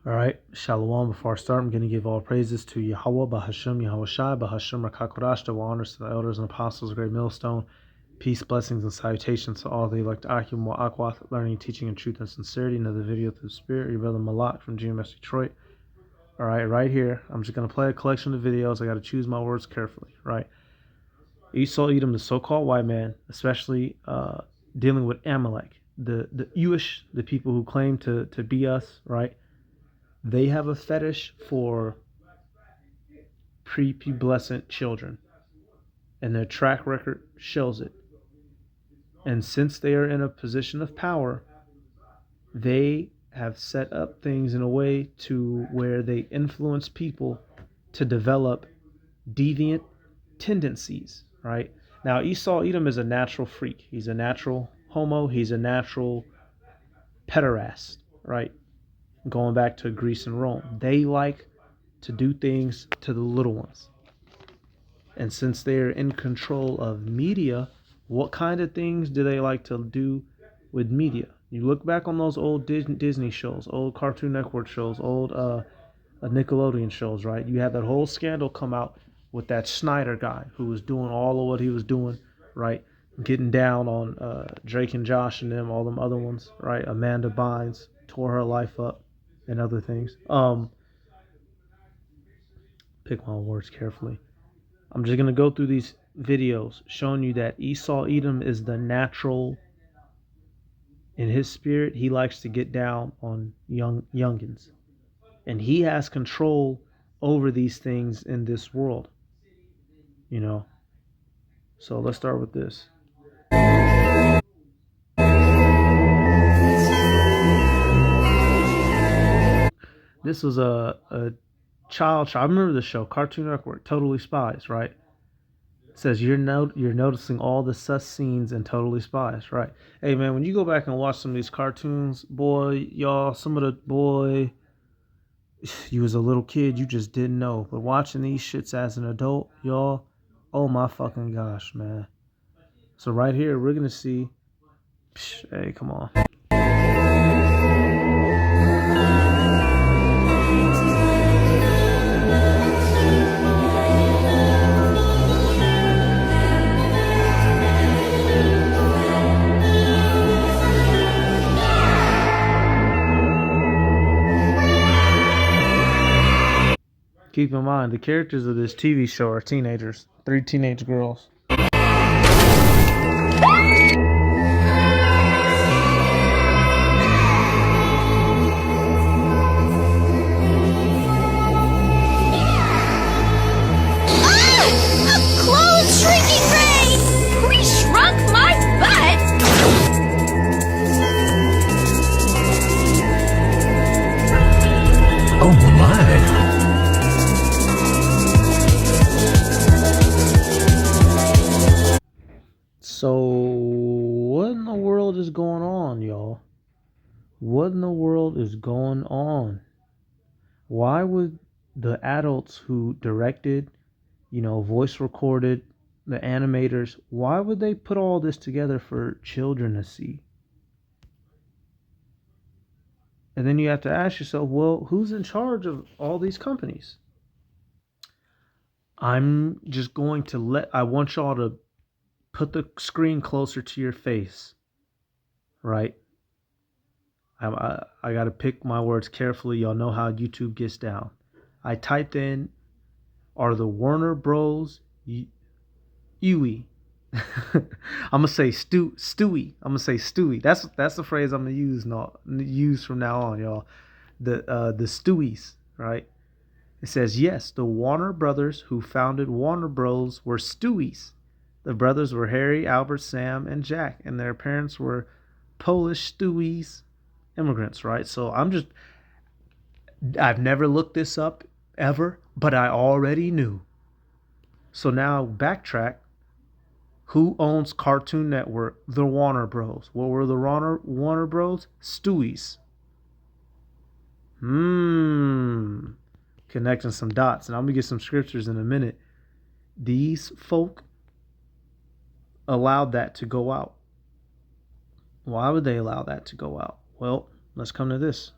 All right, Shalom. Before I start, I'm going to give all praises to Yahweh, Bahasham, Yahweh Shai, Bahasham, Rakakodash, double honors to the elders and apostles, great millstone. Peace, blessings, and salutations to all the elect Akim wa Akwath, learning, teaching, and truth and sincerity. Another video through the Spirit. Your brother Malak from GMS Detroit. All right, right here, I'm just going to play a collection of videos. I got to choose my words carefully, right? Esau, Edom, the so-called white man, especially dealing with Amalek, the Jewish, the people who claim to be us, right? They have a fetish for prepubescent children, and their track record shows it. And since they are in a position of power, they have set up things in a way to where they influence people to develop deviant tendencies, right? Now, Esau Edom is a natural freak. He's a natural homo. He's a natural pederast, right? Going back to Greece and Rome. They like to do things to the little ones. And since they're in control of media, what kind of things do they like to do with media? You look back on those old Disney shows, old Cartoon Network shows, old Nickelodeon shows, right? You had that whole scandal come out with that Snyder guy who was doing all of what he was doing, right? Getting down on Drake and Josh and them, all them other ones, right? Amanda Bynes tore her life up and other things. Pick my words carefully. I'm just going to go through these videos showing you that Esau Edom is the natural. In his spirit, he likes to get down on youngins. And he has control over these things in this world. You know. So let's start with this. This was a child show. I remember the show, Cartoon Network, Totally Spies, right? It says you're noticing all the sus scenes in Totally Spies, right? Hey man, when you go back and watch some of these cartoons, boy, y'all, some of the boy, you was a little kid, you just didn't know. But watching these shits as an adult, y'all, oh my fucking gosh, man. So right here, we're gonna see. Hey, come on. Keep in mind, the characters of this TV show are teenagers. 3 teenage girls. So, what in the world is going on, y'all? What in the world is going on? Why would the adults who directed, voice recorded, the animators, why would they put all this together for children to see? And then you have to ask yourself, well, who's in charge of all these companies? I'm just going to I want y'all to put the screen closer to your face, right? I got to pick my words carefully. Y'all know how YouTube gets down. I typed in, are the Warner Bros. Ewy? I'm gonna say Stewie. I'm gonna say Stewie. That's the phrase I'm gonna use from now on, y'all. The Stewies, right? It says yes. The Warner brothers who founded Warner Bros. Were Stewies. The brothers were Harry, Albert, Sam, and Jack, and their parents were Polish Stewies immigrants, right? So I've never looked this up ever, but I already knew. So now backtrack. Who owns Cartoon Network? The Warner Bros. What were the Warner Bros? Stewies. Connecting some dots, and I'm gonna get some scriptures in a minute. These folk allowed that to go out. Why would they allow that to go out? Well, let's come to this.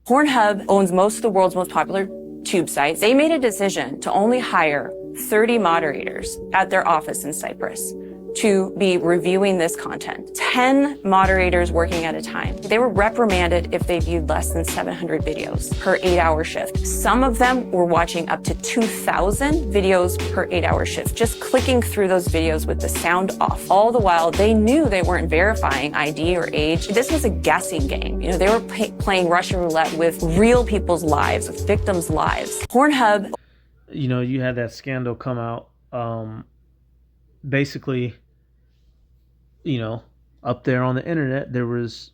Pornhub owns most of the world's most popular tube sites. They made a decision to only hire 30 moderators at their office in Cyprus to be reviewing this content. 10 moderators working at a time. They were reprimanded if they viewed less than 700 videos per 8-hour shift. Some of them were watching up to 2,000 videos per 8-hour shift, just clicking through those videos with the sound off. All the while, they knew they weren't verifying ID or age. This was a guessing game. You know, they were playing Russian roulette with real people's lives, with victims' lives. Pornhub. You know, you had that scandal come out. Basically, you know, up there on the internet, there was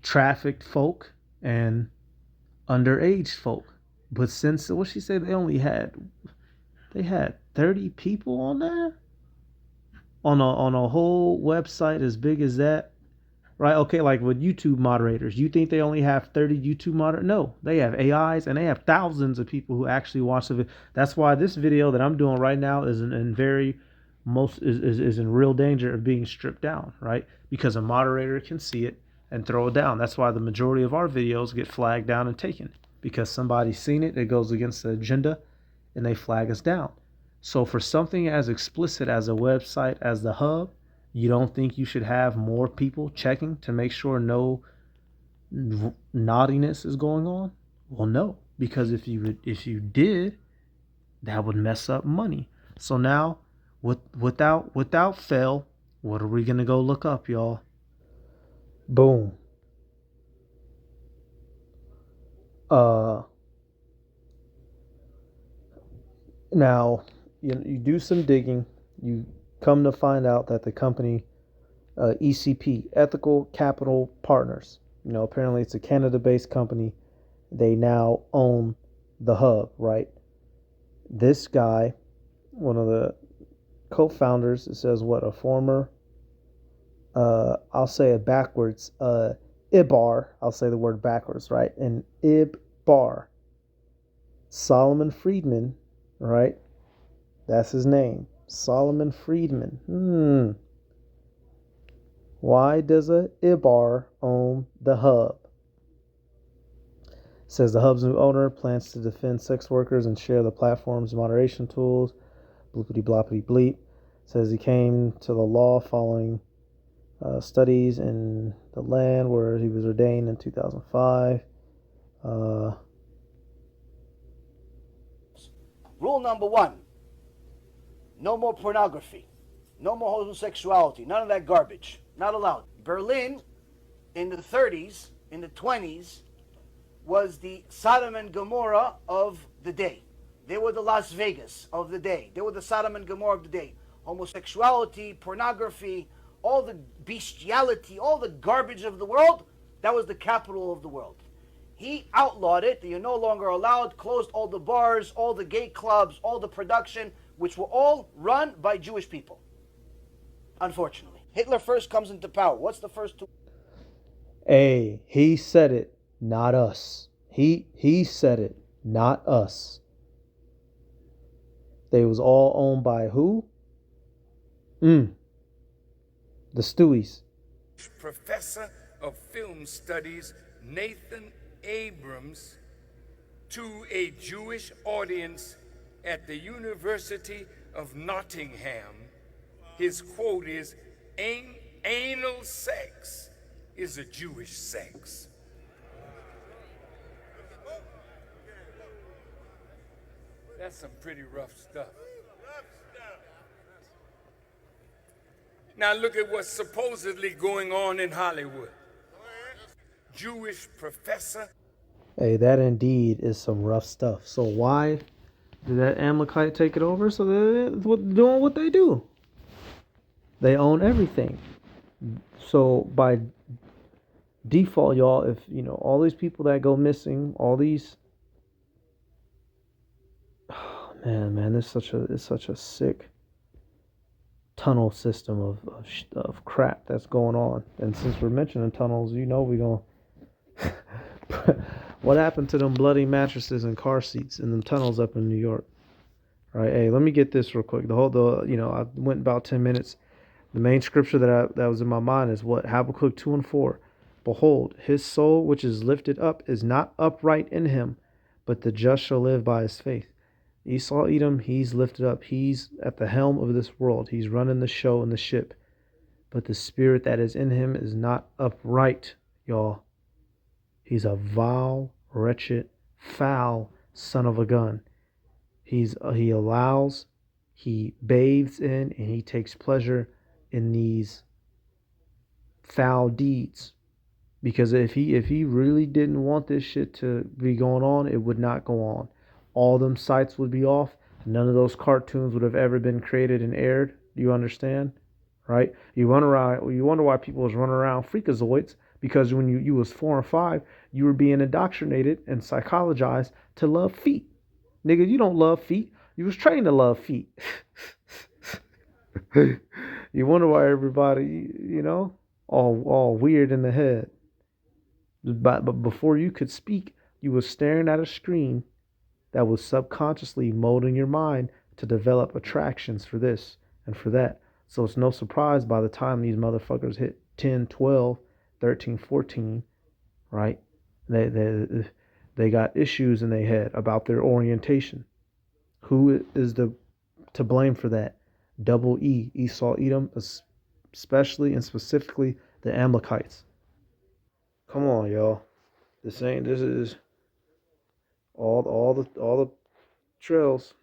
trafficked folk and underage folk. But since what she said, they had 30 people on there on a whole website as big as that, right? Okay, like with YouTube moderators, you think they only have 30 YouTube moderators? No, they have AIs and they have thousands of people who actually watch the video. That's why this video that I'm doing right now is is in real danger of being stripped down, right? Because a moderator can see it and throw it down. That's why the majority of our videos get flagged down and taken, because somebody's seen it, it goes against the agenda, and they flag us down. So for something as explicit as a website as the Hub, you don't think you should have more people checking to make sure no naughtiness is going on? Well, no, because if you did, that would mess up money. So now, without fail, what are we gonna go look up, y'all? Boom. Now you do some digging. You come to find out that the company ECP, Ethical Capital Partners, you know, apparently it's a Canada-based company. They now own the Hub, right? This guy, one of the co-founders, it says what, a former, I'll say it backwards, Ibar, I'll say the word backwards, right? And Ibar, Solomon Friedman, right? That's his name, Solomon Friedman. Why does a Ibar own the Hub? It says the Hub's new owner plans to defend sex workers and share the platform's moderation tools. Bloopity bloppity bleep. It says he came to the law following studies in the land where he was ordained in 2005. Rule number 1, no more pornography, no more homosexuality, none of that garbage, not allowed. Berlin in the 30s, in the 20s, was the Sodom and Gomorrah of the day. They were the Las Vegas of the day. They were the Sodom and Gomorrah of the day. Homosexuality, pornography, all the bestiality, all the garbage of the world, that was the capital of the world. He outlawed it. You're no longer allowed, closed all the bars, all the gay clubs, all the production, which were all run by Jewish people, unfortunately. Hitler first comes into power. What's the first two? Hey, he said it, not us. He said it, not us. They was all owned by who? The Stewies. Professor of Film Studies Nathan Abrams to a Jewish audience at the University of Nottingham. His quote is, "Anal sex is a Jewish sex." That's some pretty rough stuff. Now look at what's supposedly going on in Hollywood. Jewish professor. Hey, that indeed is some rough stuff. So why did that Amalekite take it over? So they're doing what they do. They own everything. So by default, y'all, if you know all these people that go missing, all these, oh, man, it's such a sick tunnel system of crap that's going on. And since we're mentioning tunnels, you know we're gonna. What happened to them bloody mattresses and car seats in them tunnels up in New York? All right, hey, let me get this real quick. I went about 10 minutes. The main scripture that was in my mind is what? Habakkuk 2:4. Behold, his soul which is lifted up is not upright in him, but the just shall live by his faith. Esau Edom, he's lifted up. He's at the helm of this world. He's running the show in the ship. But the spirit that is in him is not upright, y'all. He's a vile, wretched, foul son of a gun. He bathes in, and he takes pleasure in these foul deeds. Because if he really didn't want this shit to be going on, it would not go on. All them sites would be off. None of those cartoons would have ever been created and aired. Do you understand? Right? You wonder why people was running around freakazoids, because when you was 4 and 5, you were being indoctrinated and psychologized to love feet. Nigga, you don't love feet. You was trained to love feet. You wonder why everybody, all weird in the head. But before you could speak, you was staring at a screen that was subconsciously molding your mind to develop attractions for this and for that. So it's no surprise by the time these motherfuckers hit 10, 12, 13, 14, right? They got issues in their head about their orientation. Who is to blame for that? Double E, Esau Edom, especially and specifically the Amalekites. Come on, y'all. This is all the trails.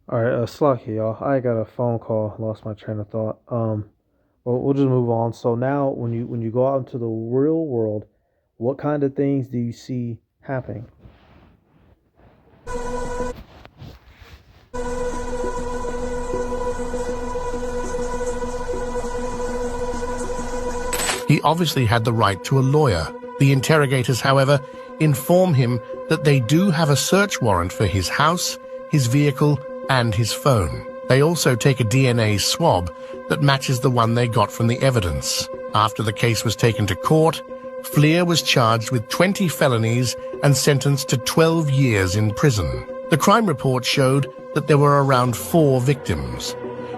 All right, Slucky, y'all. I got a phone call. Lost my train of thought. We'll just move on. So now, when you go out into the real world, what kind of things do you see happening? He obviously had the right to a lawyer. The interrogators, however, inform him that they do have a search warrant for his house, his vehicle, and his phone. They also take a DNA swab that matches the one they got from the evidence. After the case was taken to court, Fleer was charged with 20 felonies and sentenced to 12 years in prison. The crime report showed that there were around 4 victims,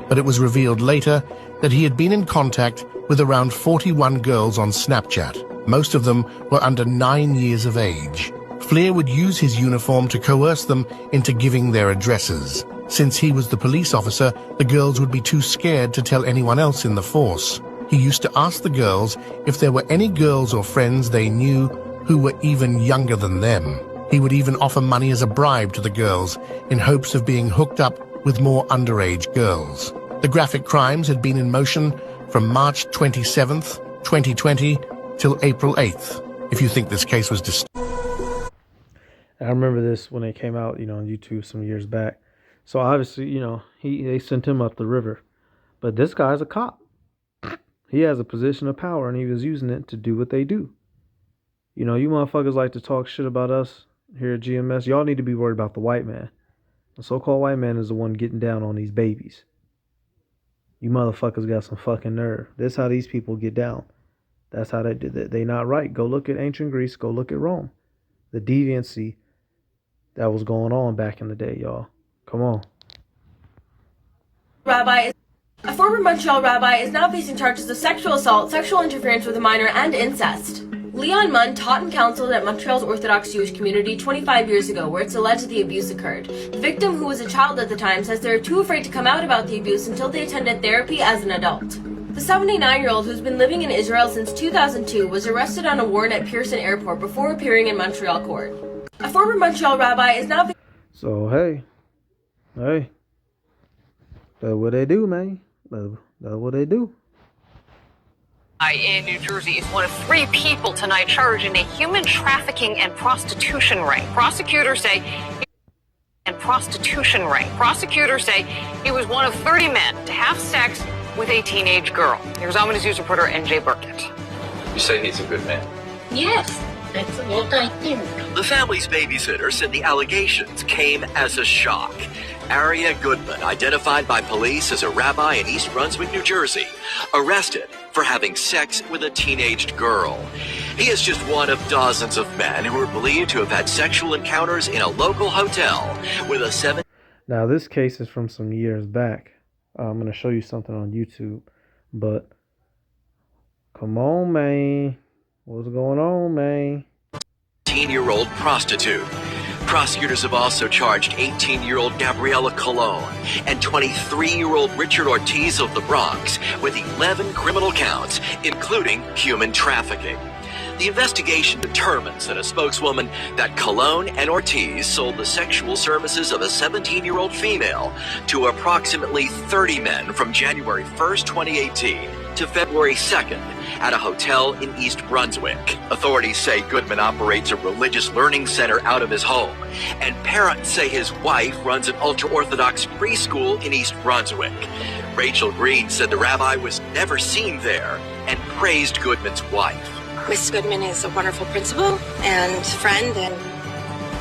but it was revealed later that he had been in contact with around 41 girls on Snapchat. Most of them were under 9 years of age. Fleer would use his uniform to coerce them into giving their addresses. Since he was the police officer, the girls would be too scared to tell anyone else in the force. He used to ask the girls if there were any girls or friends they knew who were even younger than them. He would even offer money as a bribe to the girls in hopes of being hooked up with more underage girls. The graphic crimes had been in motion from March 27th, 2020 till April 8th. If you think this case was I remember this when it came out, on YouTube some years back. So obviously, they sent him up the river. But this guy's a cop. He has a position of power, and he was using it to do what they do. You motherfuckers like to talk shit about us here at GMS. Y'all need to be worried about the white man. The so-called white man is the one getting down on these babies. You motherfuckers got some fucking nerve. This is how these people get down. That's how they did it. They not right. Go look at ancient Greece. Go look at Rome. The deviancy that was going on back in the day, y'all. Come on. A former Montreal rabbi is now facing charges of sexual assault, sexual interference with a minor, and incest. Leon Munn taught and counseled at Montreal's Orthodox Jewish community 25 years ago, where it's alleged the abuse occurred. The victim, who was a child at the time, says they're too afraid to come out about the abuse until they attended therapy as an adult. The 79-year-old, who's been living in Israel since 2002, was arrested on a warrant at Pearson Airport before appearing in Montreal court. A former Montreal rabbi is now... So, hey. That's what they do, man. That's what they do. In New Jersey is one of 3 people tonight charged in a human trafficking and prostitution ring. Prosecutors say he was one of 30 men to have sex with a teenage girl. Here's Ominous News reporter NJ Burkett. You say he's a good man? Yes, that's what I think. The family's babysitter said the allegations came as a shock. Aria Goodman, identified by police as a rabbi in East Brunswick, New Jersey, arrested for having sex with a teenaged girl. He is just one of dozens of men who are believed to have had sexual encounters in a local hotel with a 7. Now, this case is from some years back. I'm going to show you something on YouTube, but Come on, man. What's going on, man? 18-year-old prostitute. Prosecutors have also charged 18-year-old Gabriella Colon and 23-year-old Richard Ortiz of the Bronx with 11 criminal counts, including human trafficking. The investigation determines that a spokeswoman that Colon and Ortiz sold the sexual services of a 17-year-old female to approximately 30 men from January 1st, 2018 to February 2nd at a hotel in East Brunswick. Authorities say Goodman operates a religious learning center out of his home, and parents say his wife runs an ultra-Orthodox preschool in East Brunswick. Rachel Green said the rabbi was never seen there and praised Goodman's wife. Mrs. Goodman is a wonderful principal and friend and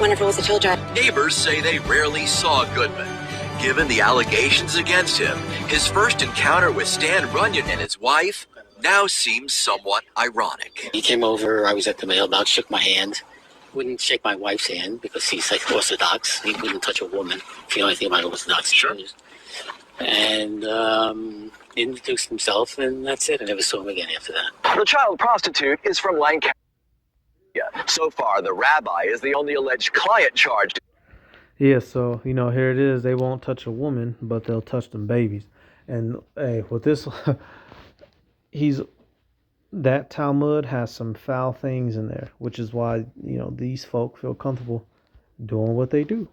wonderful as a children. Neighbors say they rarely saw Goodman. Given the allegations against him, his first encounter with Stan Runyon and his wife now seems somewhat ironic. He came over, I was at the mailbox, shook my hand. Wouldn't shake my wife's hand because he's like Orthodox. He wouldn't touch a woman, if you know anything about Orthodox. Sure. And introduced himself, and that's it. I never saw him again after that. The child prostitute is from Lancaster. So far, the rabbi is the only alleged client charged. Yeah, so, here it is. They won't touch a woman, but they'll touch them babies. And, hey, with this, that Talmud has some foul things in there, which is why, these folk feel comfortable doing what they do.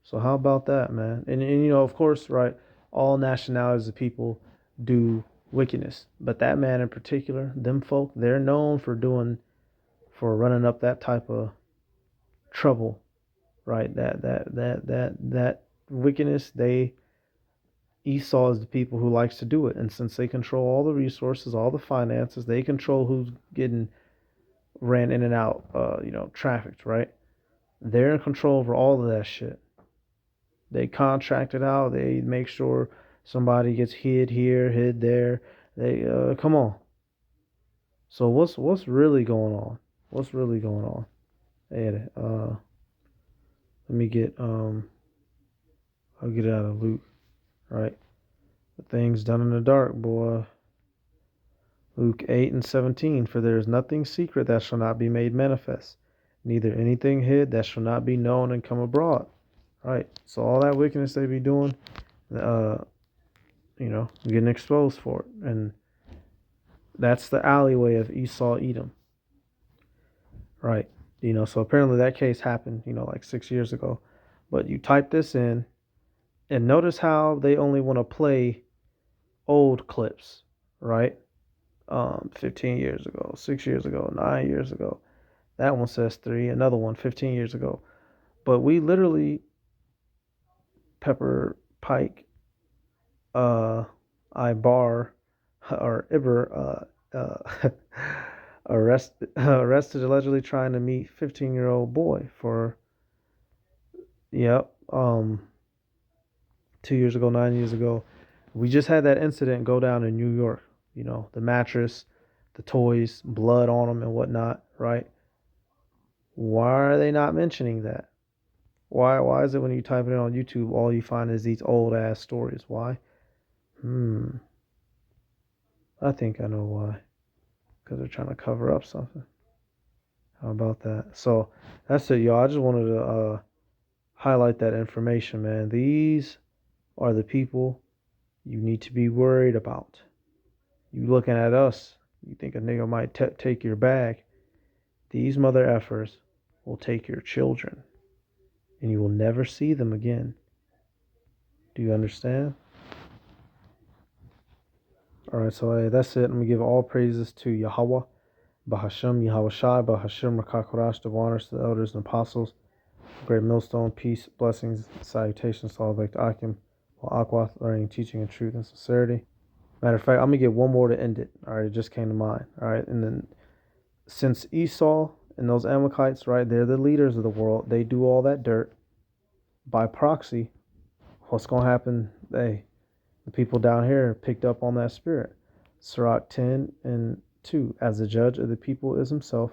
So how about that, man? And of course, right, all nationalities of people do wickedness. But that man in particular, them folk, they're known for running up that type of trouble, right? That wickedness, Esau is the people who likes to do it. And since they control all the resources, all the finances, they control who's getting ran in and out, trafficked, right? They're in control over all of that shit. They contract it out. They make sure somebody gets hid here, hid there. They come on. So what's really going on? What's really going on? Hey, let me get I'll get it out of Luke, right? The things done in the dark, boy. Luke 8:17. For there is nothing secret that shall not be made manifest, neither anything hid that shall not be known and come abroad. Right, so all that wickedness they be doing, getting exposed for it, and that's the alleyway of Esau Edom. Right, so apparently that case happened, like 6 years ago, but you type this in, and notice how they only want to play old clips, right? 15 years ago, 6 years ago, 9 years ago. That one says 3. Another one 15 years ago, but we literally Pepper Pike, Ibar, or Iber, arrested allegedly trying to meet 15-year-old boy for, 2 years ago, 9 years ago. We just had that incident go down in New York. The mattress, the toys, blood on them and whatnot, right? Why are they not mentioning that? Why is it when you type it in on YouTube, all you find is these old ass stories? Why? I think I know why. Because they're trying to cover up something. How about that? So that's it, y'all. I just wanted to highlight that information, man. These are the people you need to be worried about. You looking at us, you think a nigga might take your bag. These mother effers will take your children. And you will never see them again. Do you understand? Alright, so hey, that's it. Let me give all praises to Yahweh, Bahashem, Yahweh Shai, Bahashem, Rakakorash, the honors to the elders and apostles, great millstone, peace, blessings, salutations to all like the Akim, Akwath, learning, teaching, and truth and sincerity. Matter of fact, I'm going to get one more to end it. Alright, it just came to mind. Alright, and then since Esau and those Amalekites, right, they're the leaders of the world. They do all that dirt. By proxy, what's going to happen? The people down here picked up on that spirit. Sirach 10:2. As the judge of the people is himself,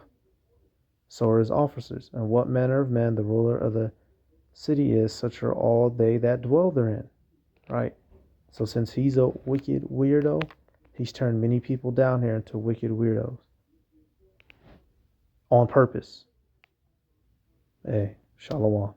so are his officers. And what manner of man the ruler of the city is, such are all they that dwell therein. Right? So since he's a wicked weirdo, He's turned many people down here into wicked weirdos. On purpose. Hey, shalom.